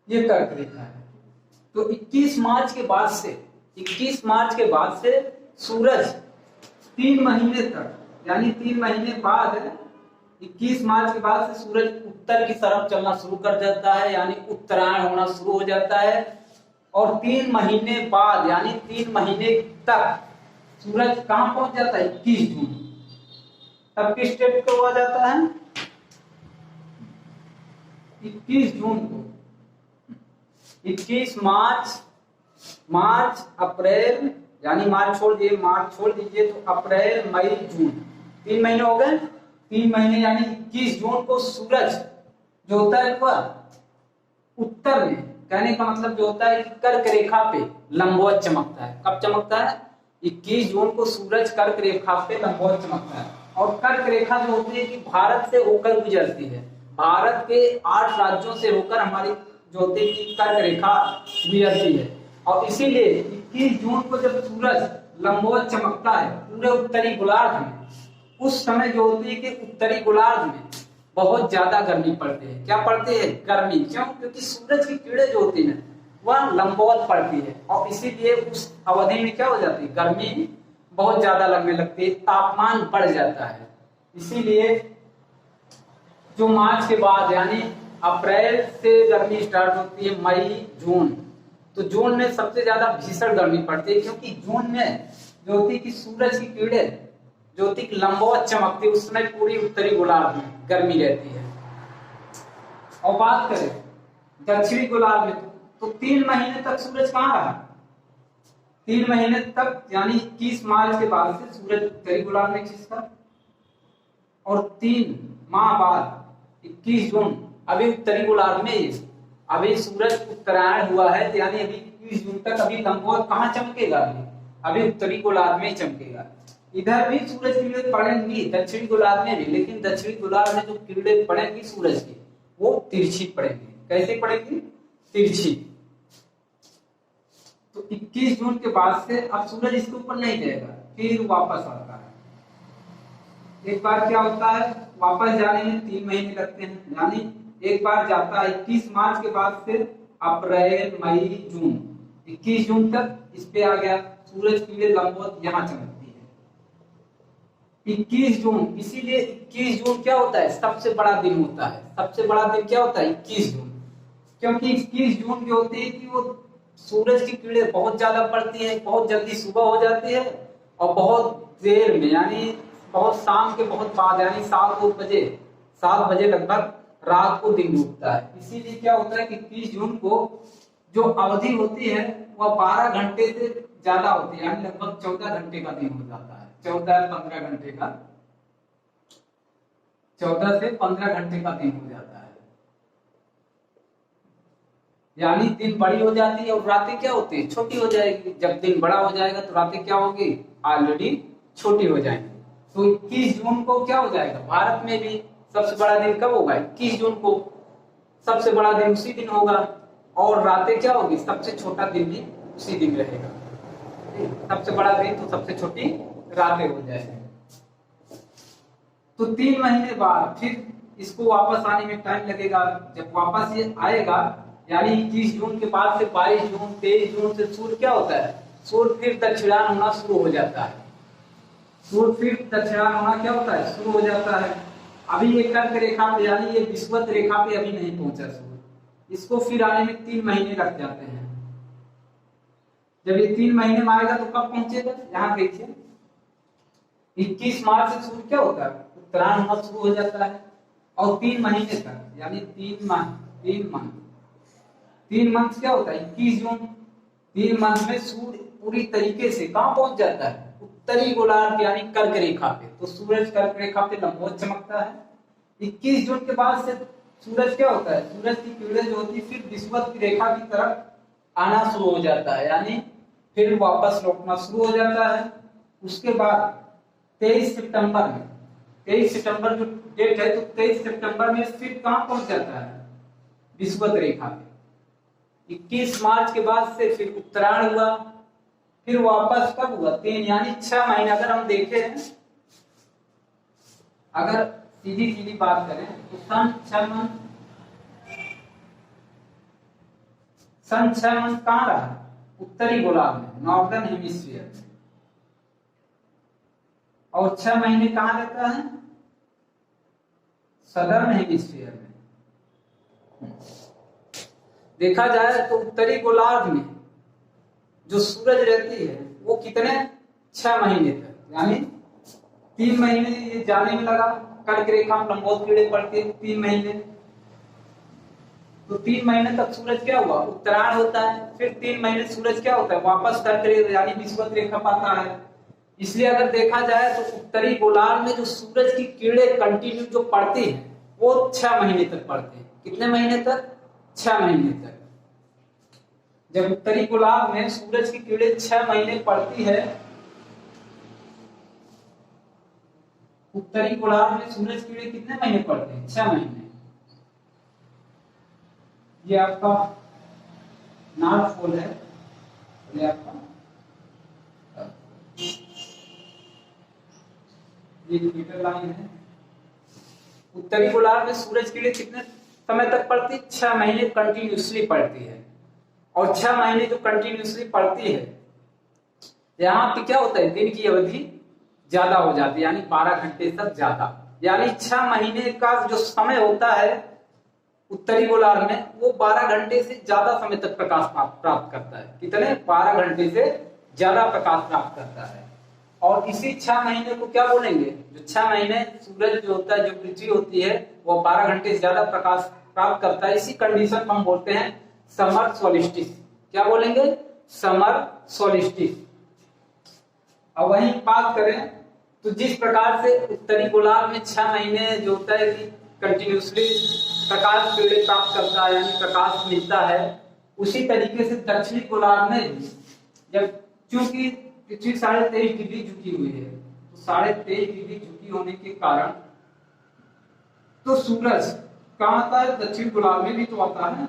ये कर्क रेखा है। तो 21 मार्च के बाद से 21 मार्च के बाद से सूरज 3 महीने तक, यानी 3 महीने बाद 21 मार्च के बाद से सूरज उत्तर की तरफ चलना शुरू कर देता है, यानी उत्तरायण होना शुरू हो जाता है। और 3 महीने बाद यानी 3 महीने तक सूरज कहां पहुंच जाता है? 21 जून। तब किस डेट को हुआ जाता है? 21 जून को। 21 मार्च, मार्च अप्रैल, यानी मार्च छोड़ दीजिए तो अप्रैल मई जून, 3 महीने हो गए। 3 महीने यानी 21 जून को सूरज जो होता है वह उत्तर में, कहने का मतलब जो होता है कि कर्क रेखा पे लंबवत चमकता है। कब चमकता है? 21 जून को सूरज कर्क रेखा पे लंबवत चमकता है। और कर्क रेखा जो होती है कि भारत से होकर गुजरती है, भारत के 8 राज्यों से होकर हमारी जो होती है कि कर्क रेखा गुजरती है। और इसीलिए 21 जून को जब सूरज लंबवत चमकता है पूरे उत्तरी गोलार्ध में, उस समय जो होती है कि उत्तरी गोलार्ध में बहुत ज्यादा गर्मी पड़ती है। क्या पड़ती है? गर्मी। क्यों? क्योंकि सूरज की किरणें जो होती है वह लंबवत पड़ती है, और इसीलिए उस अवधि में क्या हो जाती है? गर्मी बहुत ज्यादा लगने लगती है, तापमान बढ़ जाता है। इसीलिए जो मार्च के बाद यानी अप्रैल से गर्मी स्टार्ट होती है, मई जून, तो जून में सबसे ज्यादा भीषण गर्मी पड़ती है, क्योंकि जून में जो होती है कि सूरज की किरणें जो होती है लंबवत चमकती है, उस समय पूरी उत्तरी गोलार्ध में गर्मी रहती है। और बात करें दक्षिणी गोलार्ध में तो 3 महीने तक सूरज कहाँ रहा? 3 महीने तक यानी 21 मार्च के बाद से सूरज उत्तरी गोलार्ध में खिसका, और 3 माह बाद 21 जून अभी उत्तरी गोलार्ध में, अभी सूरज उत्तरायण हुआ है, यानी अभी 21 जून तक अभी लंबवत कहाँ चमकेगा? अभी उत्तरी गोलार्ध में चमकेगा। इधर भी सूरज की किरणें पड़ेंगी दक्षिणी गोलार्ध में भी, लेकिन दक्षिणी गोलार्ध में जो किरणें पड़ेंगी सूरज की वो तिरछी पड़ेंगी। कैसे पड़ेंगी? तिरछी। तो 21 जून के बाद से अब सूरज इसके ऊपर नहीं जाएगा, फिर वापस आता है। एक बार क्या होता है, वापस जाने में 3 महीने लगते हैं, यानी एक बार जाता है 21 मार्च के बाद से अप्रैल मई जून, 21 जून तक इस पे आ गया, सूरज की किरणें लंबवत यहाँ चमकती है 21 जून। इसीलिए 21 जून क्या होता है? सबसे बड़ा दिन होता है। सबसे बड़ा दिन क्या होता है? 21 जून। क्योंकि 21 जून जो होती है कि वो सूरज की किरणें बहुत ज्यादा पड़ती है, बहुत जल्दी सुबह हो जाती है, और बहुत देर में यानी बहुत शाम के बहुत बाद यानी 7 बजे लगभग रात को दिन डूबता है। इसीलिए क्या होता है कि 21 जून को जो अवधि होती है वह 12 घंटे से ज्यादा होती है, यानी लगभग 14 घंटे का दिन हो जाता है। 14 से 15 घंटे का दिन हो जाता है, यानी दिन बड़ी हो जाती है और रातें क्या होती है? छोटी हो जाएगी। जब दिन बड़ा हो जाएगा तो रातें क्या होगी? ऑलरेडी छोटी हो जाएंगी। तो 21 जून को क्या हो जाएगा? भारत में भी सबसे बड़ा दिन कब होगा? 21 जून को सबसे बड़ा दिन उसी दिन होगा, और रातें क्या होगी? सबसे छोटा दिन भी उसी दिन रहेगा। सबसे बड़ा दिन तो सबसे छोटी रातें हो जाएगी। तो 3 महीने बाद फिर इसको वापस आने में टाइम लगेगा। जब वापस ये आएगा यानी 21 जून के बाद से 22 जून 23 जून से सूर्य क्या होता है? सूर्य फिर दक्षिणायन होना शुरू हो जाता है। सूर्य फिर दक्षिणायन होना क्या होता है? शुरू हो जाता है। अभी ये कर्क रेखा पे यानी ये विषुवत रेखा पे अभी नहीं पहुंचा सूर्य, इसको फिर आने में 3 महीने लग जाते हैं। जब ये 3 महीने में आएगा तो कब पहुंचेगा? यहाँ देखिए 21 मार्च से सूर्य क्या होता है? उत्तरायण होना शुरू हो जाता है, और 3 महीने तक यानी 3 मंथ क्या होता है? 21 जून। 3 मंथ में सूर्य पूरी तरीके से कहां पहुंच जाता है? उत्तरी गोलार्ध यानी कर्क रेखा पे। तो सूरज कर्क रेखा पे लंबवत चमकता है। 21 जून के बाद से सूरज क्या होता है? सूरज की किरणें जो होती है फिर विषुवत की रेखा की तरफ आना शुरू हो जाता है, यानी फिर वापस लौटना शुरू हो जाता है। उसके बाद 23 सितंबर जो डेट है, तो 23 सितंबर में फिर कहां पहुंच जाता है? विषुवत रेखा पे। 21 मार्च के बाद से फिर उत्तरायण हुआ, फिर वापस कब हुआ? 3 यानी 6 महीने। अगर हम देखें, अगर सीधी सीधी बात करें तो सन 6 मंथ सन 6 मंथ कहाँ रहा? उत्तरी गोलार्ध में, नॉर्दर्न हेमिस्फीयर में। और 6 महीने कहाँ रहता है? सदर्न हेमिस्फीयर में। देखा जाए तो उत्तरी गोलार्ध में जो सूरज रहती है वो कितने? 6 महीने तक, यानी 3 महीने ये जाने में लगा, कर्क रेखा में लंबवत किरणें पड़ती है 3 महीने, तो 3 महीने तक सूरज क्या हुआ? उत्तरायण होता है। फिर 3 महीने सूरज क्या होता है? वापस कर्क रेखा यानी विषुवत रेखा पाता है। इसलिए अगर देखा जाए तो उत्तरी गोलार्ध में जो सूरज की किरणें कंटिन्यू जो पड़ती है वो 6 महीने तक पड़ती है। कितने महीने तक? 6 महीने तक। जब उत्तरी गोलार्ध में सूरज की किरणें 6 महीने पड़ती है, उत्तरी गोलार्ध में सूरज की किरणें कितने महीने पड़ते हैं? 6 महीने। ये आपका नॉर्थ पोल है, ये आपका ये इक्वेटर लाइन है। उत्तरी गोलार्ध में सूरज की किरणें कितने समय तक पड़ती? 6 महीने कंटिन्यूसली पड़ती है। और 6 महीने जो कंटिन्यूसली पड़ती है, यहाँ पे क्या होता है? दिन की अवधि ज्यादा हो जाती है, यानी 12 घंटे तक ज्यादा। यानी 6 महीने का जो समय होता है उत्तरी गोलार्ध में, वो 12 घंटे से ज्यादा समय तक प्रकाश प्राप्त करता है। कितने? 12 घंटे से ज्यादा प्रकाश प्राप्त करता है। और इसी 6 महीने को क्या बोलेंगे? जो 6 महीने सूरज जो होता है, जो पृथ्वी होती है, वो 12 घंटे से ज्यादा प्रकाश प्राप्त करता है। इसी कंडीशन को हम बोलते हैं समर सोलिस्टिस। क्या बोलेंगे? Summer solstice. अब वहीं बात करें तो जिस प्रकार से उत्तरी गोलार्ध में 6 महीने जो होता है कि कंटिन्यूसली प्रकाश किरणें प्राप्त करता है, यानी प्रकाश मिलता है, उसी तरीके से दक्षिणी गोलार्ध में जब, चूंकि पृथ्वी 23.5 डिग्री झुकी हुई है, तो 23.5 डिग्री झुकी होने के कारण तो सूरज कहाँ आता है? दक्षिण गोलार्ध में भी तो आता है।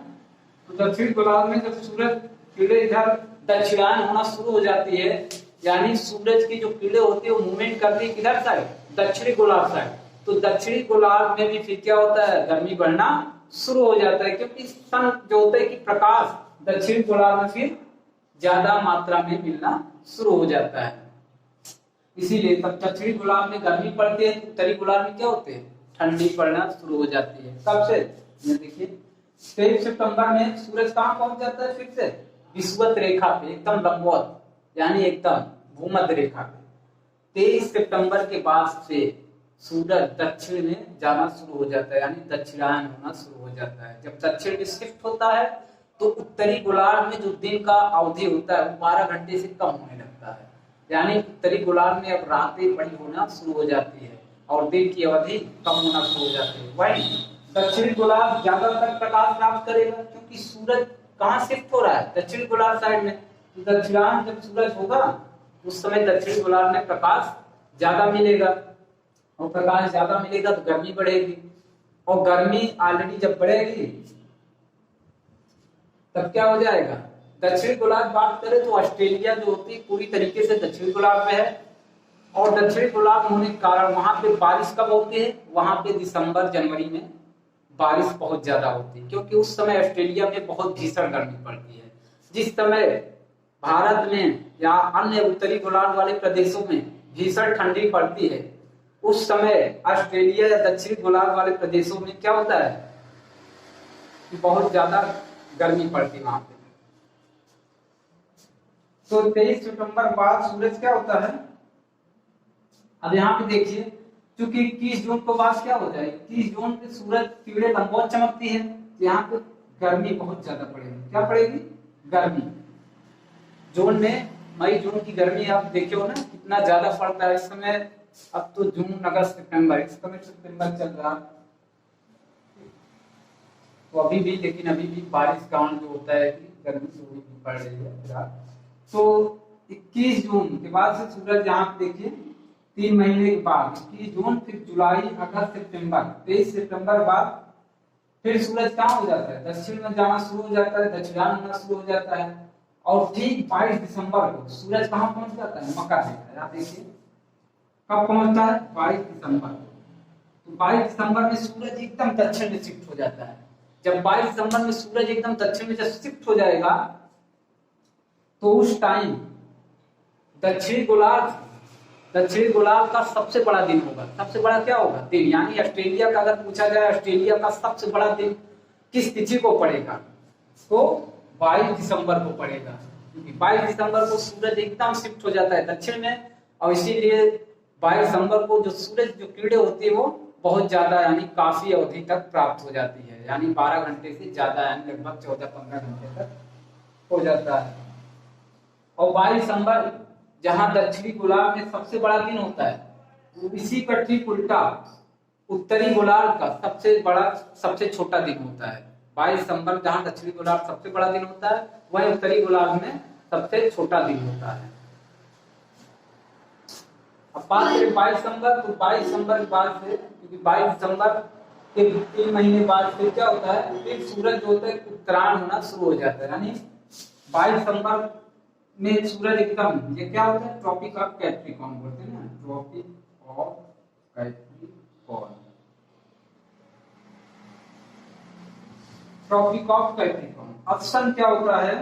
तो दक्षिण गोलार्ध में जब सूरज किरणें इधर दक्षिणायन होना शुरू हो जाती है, यानी सूरज की जो किरणें होती है वो मूवमेंट करती है किधर साइड? दक्षिणी गोलार्ध साइड। तो दक्षिणी गोलार्ध में भी फिर क्या होता है? गर्मी बढ़ना शुरू हो जाता है, क्योंकि सन जो होता है कि प्रकाश दक्षिणी गोलार्ध में फिर ज्यादा मात्रा में मिलना शुरू हो जाता है। इसीलिए तब दक्षिणी गोलार्ध में गर्मी पड़ती है, उत्तरी गोलार्ध में क्या होते हैं? ठंडी पड़ना शुरू हो जाती है। कब से? ये देखिए 23 सितंबर में सूरज कहाँ पहुंच जाता है? फिर से विषुवत रेखा पे, एकदम लंबवत, यानी एकदम भूमध्य रेखा पे। 23 सितंबर के बाद से सूरज दक्षिण में जाना शुरू हो जाता है, यानी दक्षिणायन होना शुरू हो जाता है। जब दक्षिण में शिफ्ट होता है तो उत्तरी गोलार्ध में जो दिन का अवधि होता है वो 12 घंटे से कम होने लगता है, यानी उत्तरी गोलार्ध में अब रातें बड़ी होना शुरू हो जाती है और दिन की अवधि कम होना शुरू हो जाती है। वही दक्षिणी गोलार्ध ज्यादातर प्रकाश प्राप्त करेगा, क्योंकि सूरज कहाँ शिफ्ट हो रहा है? दक्षिण गोलार्ध साइड में। दक्षिणायन जब सूरज होगा उस समय दक्षिण गोलार्ध में प्रकाश ज्यादा मिलेगा, और प्रकाश ज्यादा मिलेगा तो गर्मी बढ़ेगी, और गर्मी ऑलरेडी जब बढ़ेगी तब क्या हो जाएगा? दक्षिण गोलार्ध बात करें तो ऑस्ट्रेलिया जो होती है पूरी तरीके से दक्षिण गोलार्ध में है, और दक्षिण गोलार्ध होने के कारण वहां पे बारिश कब होती है? वहां पे दिसंबर जनवरी में बारिश बहुत ज्यादा होती है, क्योंकि उस समय ऑस्ट्रेलिया में बहुत भीषण गर्मी पड़ती है। जिस समय भारत में या अन्य उत्तरी गोलार्ध वाले प्रदेशों में भीषण ठंडी पड़ती है, उस समय ऑस्ट्रेलिया या दक्षिण गोलार्ध वाले प्रदेशों में क्या होता है कि बहुत ज्यादा गर्मी पड़ती है वहां पे। तो 23 सितंबर बाद सूरज क्या होता है? अब यहाँ पे देखिए, क्योंकि 21 जून को बाद क्या होता है? 21 जून पे सूरज किरणें लंबवत चमकती है, तो यहाँ पे गर्मी बहुत ज्यादा पड़ेगी। क्या पड़ेगी? गर्मी। जून में, मई जून की गर्मी आप देखिए ना कितना ज्यादा पड़ता है इस समय। अब तो जून अगस्त सितंबर, इस समय सितंबर चल रहा, तो अभी भी, लेकिन अभी भी बारिश का जो होता है कि गर्मी थोड़ी पड़ रही है। तो 21 जून के बाद से सूरज यहाँ पे देखिए 3 महीने के बाद 21 जून, फिर जुलाई, अगस्त, सितंबर, 23 सितंबर बाद फिर सूरज कहाँ हो जाता है? दक्षिण में जाना शुरू हो जाता है, दक्षिणायन होना शुरू हो जाता है। और ठीक 22 दिसंबर को सूरज कहाँ पहुंच जाता है? मकर रेखा। आप देखिए कब पहुंचता है? 22 दिसंबर को। तो 22 दिसंबर में सूरज एकदम दक्षिण में शिफ्ट हो जाता है। जब 22 दिसंबर में सूरज एकदम दक्षिण में जब शिफ्ट हो जाएगा तो उस टाइम दक्षिणी गोलार्ध का सबसे बड़ा दिन होगा। सबसे बड़ा क्या होगा? दिन। यानी ऑस्ट्रेलिया का अगर पूछा जाए ऑस्ट्रेलिया का सबसे बड़ा दिन किस तिथि को पड़ेगा तो 22 दिसंबर को पड़ेगा, क्योंकि 22 दिसंबर को सूरज एकदम शिफ्ट हो जाता है दक्षिण में, और इसीलिए 22 दिसंबर को जो सूरज जो किरणें होती है वो बहुत ज्यादा यानी काफी अवधि तक प्राप्त हो जाती है, यानी 12 घंटे से ज्यादा, यानी लगभग 14-15 घंटे तक हो जाता है। और 22 दिसंबर जहां दक्षिणी गोलार्ध में सबसे बड़ा दिन होता है, इसी का ठीक उल्टा उत्तरी गोलार्ध का सबसे छोटा दिन होता है। 22 दिसंबर जहां दक्षिणी गोलार्ध सबसे बड़ा दिन होता है, वहीं उत्तरी गोलार्ध में सबसे छोटा दिन होता है। अब बात करें 22 दिसंबर, तो 22 दिसंबर के बाद से, क्योंकि 22 दिसंबर के 3 महीने बाद फिर क्या होता है, फिर सूरज जो होता है उत्तरायण होना शुरू हो जाता है। यानी 22 दिसंबर में सूरज एकदम, ये क्या होता है, ट्रॉपिक ऑफ कैप्रिकॉर्न बोलते हैं ना, tropic of Capricorn, tropic of Capricorn. Option क्या होता है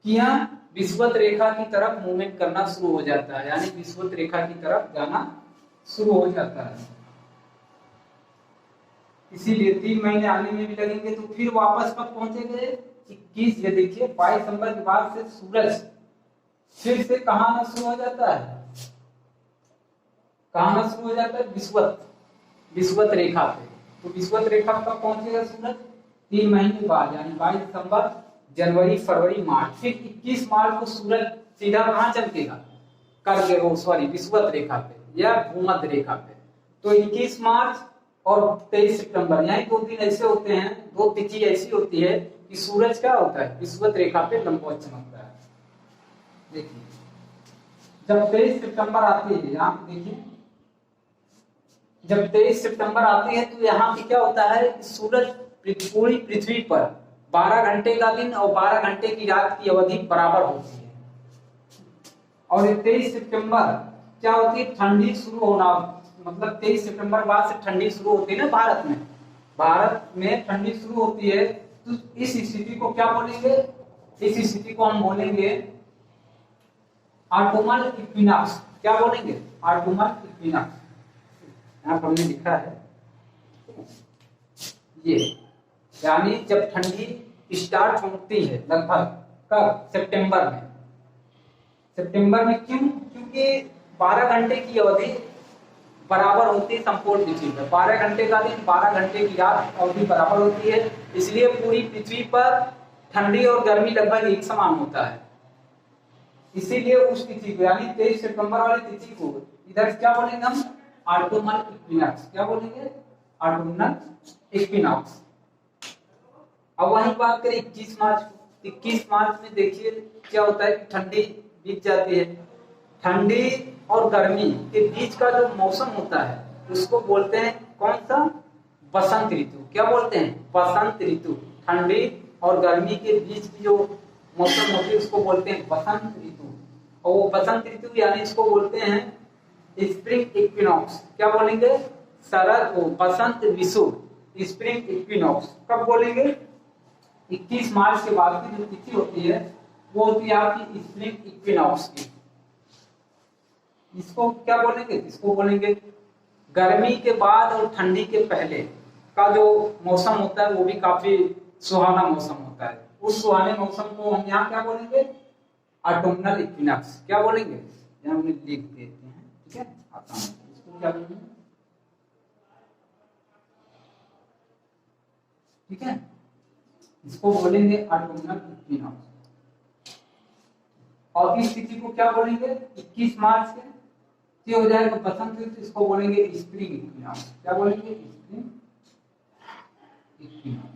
कि यहाँ विषुवत रेखा की तरफ मूवमेंट करना शुरू हो जाता है, यानी विषुवत रेखा की तरफ जाना शुरू हो जाता है। इसीलिए 3 महीने आने में भी लगेंगे, तो फिर वापस कब पहुंचेंगे 21। ये देखिए 22 दिसंबर के बाद से सूरज फिर से कहां आना शुरू हो जाता है, कहां आना शुरू हो जाता है, विषुवत रेखा पे। तो विषुवत रेखा कब पहुंचेगा सूरज? 3 महीने बाद, यानी 22 दिसंबर, जनवरी, फरवरी, मार्च। फिर 21 मार्च को सूरज सीधा कहां चमकेगा, विषुवत रेखा पे या भूमध्य रेखा पे। तो 21 मार्च और 23 सितंबर, यही 2 दिन ऐसे होते हैं, 2 तिथि ऐसी होती है कि सूरज क्या होता है, विषुवत रेखा पे लंबवत चमकता है। देखिए जब 23 सितंबर आती है, यहाँ देखिए जब 23 सितंबर आती है तो यहाँ पे क्या होता है, सूरज पूरी पृथ्वी पर 12 घंटे का दिन और 12 घंटे की रात की अवधि बराबर होती है। और 23 सितंबर क्या होती है, ठंडी शुरू होना, मतलब 23 सितंबर बाद से ठंडी शुरू होती है ना भारत में ठंडी शुरू होती है। तो इस स्थिति को क्या बोलेंगे, इस स्थिति को हम बोलेंगे ऑटोमल इक्विनॉक्स। क्या बोलेंगे, ऑटोमल इक्विनॉक्स। यहाँ पर हमने लिखा है ये, यानी जब ठंडी स्टार्ट होती है लगभग कब, सितंबर में। क्यों? क्योंकि 12 घंटे की अवधि बराबर होती है संपूर्ण पृथ्वी पर, 12 घंटे का दिन, 12 घंटे की रात अवधि बराबर होती है, इसलिए पूरी पृथ्वी पर ठंडी और गर्मी लगभग एक समान होता है। इसीलिए उस तिथि को, यानी 23 सितंबर वाली तिथि को इधर क्या बोलेंगे हम, ऑटोमल इक्विनॉक्स। क्या बोलेंगे, ऑटोमल इक्विनॉक्स। अब वही बात करें 21 मार्च। 21 मार्च में देखिए क्या होता है कि ठंडी बीत जाती है। ठंडी और गर्मी के बीच का जो मौसम होता है उसको बोलते हैं कौन सा, बसंत ऋतु। क्या बोलते हैं, बसंत ऋतु। ठंडी और गर्मी के बीच की जो मौसम होती है उसको बोलते हैं बसंत ऋतु। और वो बसंत ऋतु यानी इसको बोलते हैं स्प्रिंग इक्विनॉक्स। क्या बोलेंगे, शरद बसंत विषुव, स्प्रिंग इक्विनॉक्स। कब बोलेंगे, 21 मार्च के बाद की जो तिथि होती है वो होती है आपकी स्प्रिंग इक्विनॉक्स की। इसको क्या बोलेंगे, इसको बोलेंगे गर्मी के बाद और ठंडी के पहले का जो मौसम होता है वो भी काफी सुहाना मौसम होता है। उस सुहाने मौसम को हम यहाँ क्या बोलेंगे, ऑटोमनल इक्विनॉक्स। क्या बोलेंगे, यहाँ हम लिख देते हैं, ठीक है, आता हूँ। इसको क्या बोलेंगे, ठीक है, इसको बोलेंगे ऑटोमनल इक्विनॉक्स। और इस तिथि को क्या बोलेंगे, 21 मार्च के ये हो जाएगा बसंत ऋतु, इसको बोलेंगे स्प्रिंग इक्विनॉक्स। क्या बोलेंगे, स्प्रिंग इक्विनॉक्स।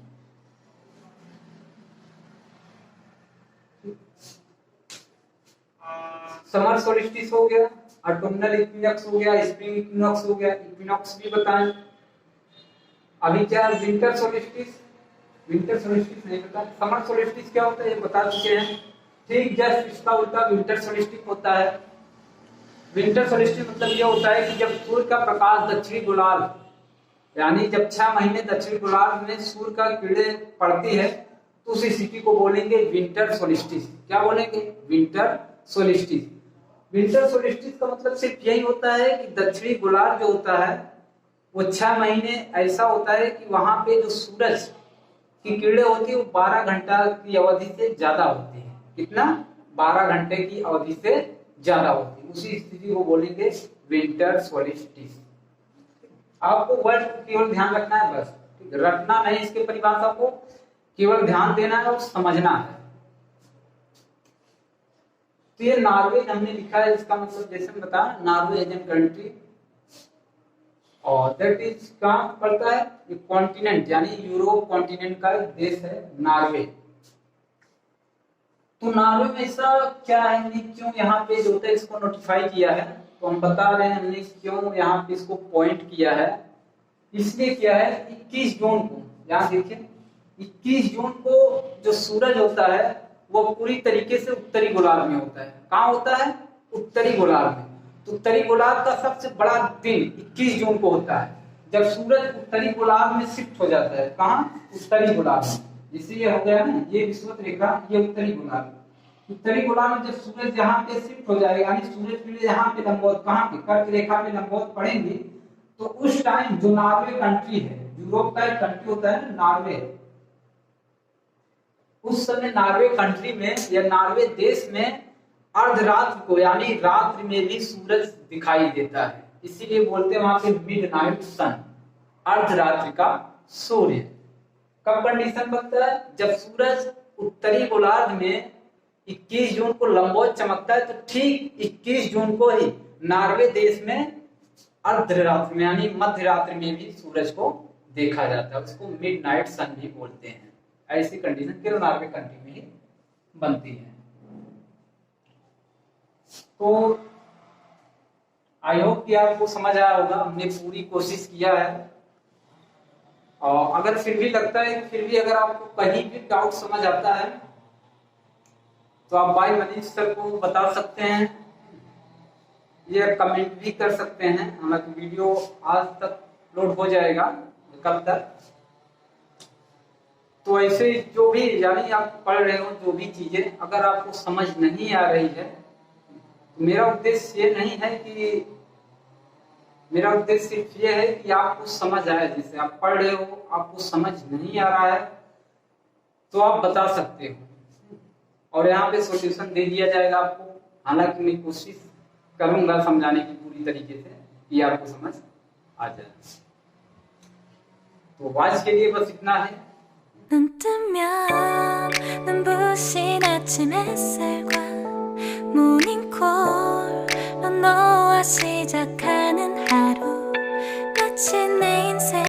समर सोलिस्टिस हो गया, ऑटोमनल इक्विनॉक्स हो गया, स्प्रिंग इक्विनॉक्स हो गया। इक्विनॉक्स भी बताएं। अभी क्या विंटर सोलिस्टिस, विंटर सोलिस्टिस नहीं पता। समर सोलिस्टिस क्या होता है ये बता चुके हैं। ठीक जस्ट इसका उल्टा विंटर सोलिस्टिस होता है। विंटर सोलिस्टिस मतलब ये होता है कि जब सूर्य का प्रकाश दक्षिणी गोलार्ध यानी जब 6 महीने दक्षिण गोलार्ध में सूर्य का किरणें पड़ती है तो उस स्थिति को बोलेंगे विंटर सोलिस्टिस। क्या बोलेंगे? Winter solstice. विंटर सोलिस्टिस का मतलब सिर्फ यही होता है कि दक्षिणी गोलार्ध जो होता है वो 6 महीने ऐसा होता है कि वहां पे जो सूरज की किरणें होती है वो 12 घंटा की अवधि से ज्यादा होती है। कितना? 12 घंटे की अवधि से ज्यादा होती है। उसी स्थिति को बोलेंगे विंटर सोलिस्टिस। आपको वर्ड को केवल ध्यान रखना है बस, रटना नहीं, इसके परिभाषा को केवल ध्यान देना है और समझना है। तो ये नॉर्वे हमने लिखा है, इसका मतलब जैसे बताया नॉर्वे एज एन कंट्री, और दैट इज कहां पड़ता है? ये कॉन्टिनेंट यानी यूरोप कॉन्टिनेंट का एक देश है नॉर्वे। तो नॉर्वे में ऐसा क्या है, हमने क्यों यहाँ पे जो है इसको नोटिफाई किया है, तो हम बता रहे हैं हमने क्यों यहाँ पे इसको पॉइंट किया है। इसलिए किया है 21 जून को, यहाँ देखिए 21 जून को जो सूरज होता है वो पूरी तरीके से उत्तरी गोलार्ध में होता है। कहाँ होता है? उत्तरी गोलार्ध में। तो उत्तरी गोलार्ध का सबसे बड़ा दिन 21 जून को होता है, जब सूरज उत्तरी गोलार्ध में शिफ्ट हो जाता है। कहाँ? उत्तरी गोलार्ध में। इसीलिए हो गया ना ये विषुवत रेखा, ये उत्तरी गोलार्ध। उत्तरी गोलार्ध में जब सूरज यहाँ पे शिफ्ट हो जाएगा, यानी सूरज के यहाँ पे लंबवत, कहाँ पे? कर्क रेखा पे लंबवत पड़ेंगे, तो उस टाइम जो नॉर्वे कंट्री है, यूरोप का एक कंट्री होता है ना नॉर्वे, उस समय नॉर्वे कंट्री में या नॉर्वे देश में अर्धरात्रि को यानी रात्रि में भी सूरज दिखाई देता है। इसीलिए बोलते हैं वहां पे मिडनाइट सन, अर्धरात्रि का सूर्य। कब कंडीशन बनता है? जब सूरज उत्तरी गोलार्ध में 21 जून को लंबवत चमकता है, तो ठीक 21 जून को ही नॉर्वे देश में अर्धरात्रि में यानी मध्य रात्रि में भी सूरज को देखा जाता है। उसको मिडनाइट सन भी बोलते हैं। ऐसी कंडीशन केवल नॉर्वे कंट्री में ही बनती है। तो आई होप कि आपको समझ आया होगा, हमने पूरी कोशिश किया है। और अगर फिर भी लगता है, फिर भी अगर आपको कहीं भी डाउट समझ आता है तो आप भाई मनीष सर को बता सकते हैं, ये कमेंट भी कर सकते हैं। हमारा वीडियो आज तक अपलोड हो जाएगा, कल तक। तो ऐसे जो भी यानी आप पढ़ रहे हो जो भी चीजें अगर आपको समझ नहीं आ रही है, तो मेरा उद्देश्य ये नहीं है कि, मेरा उद्देश्य सिर्फ ये है कि आपको समझ आए। जैसे आप पढ़ रहे हो, आपको समझ नहीं आ रहा है तो आप बता सकते हो, और यहाँ पे सॉल्यूशन दे दिया जाएगा आपको। हालांकि मैं कोशिश करूंगा समझाने की पूरी तरीके से कि आपको समझ आ जाए। तो आज के लिए बस इतना है। 눈 뜨면 눈부신 아침 햇살과 모닝콜로 너와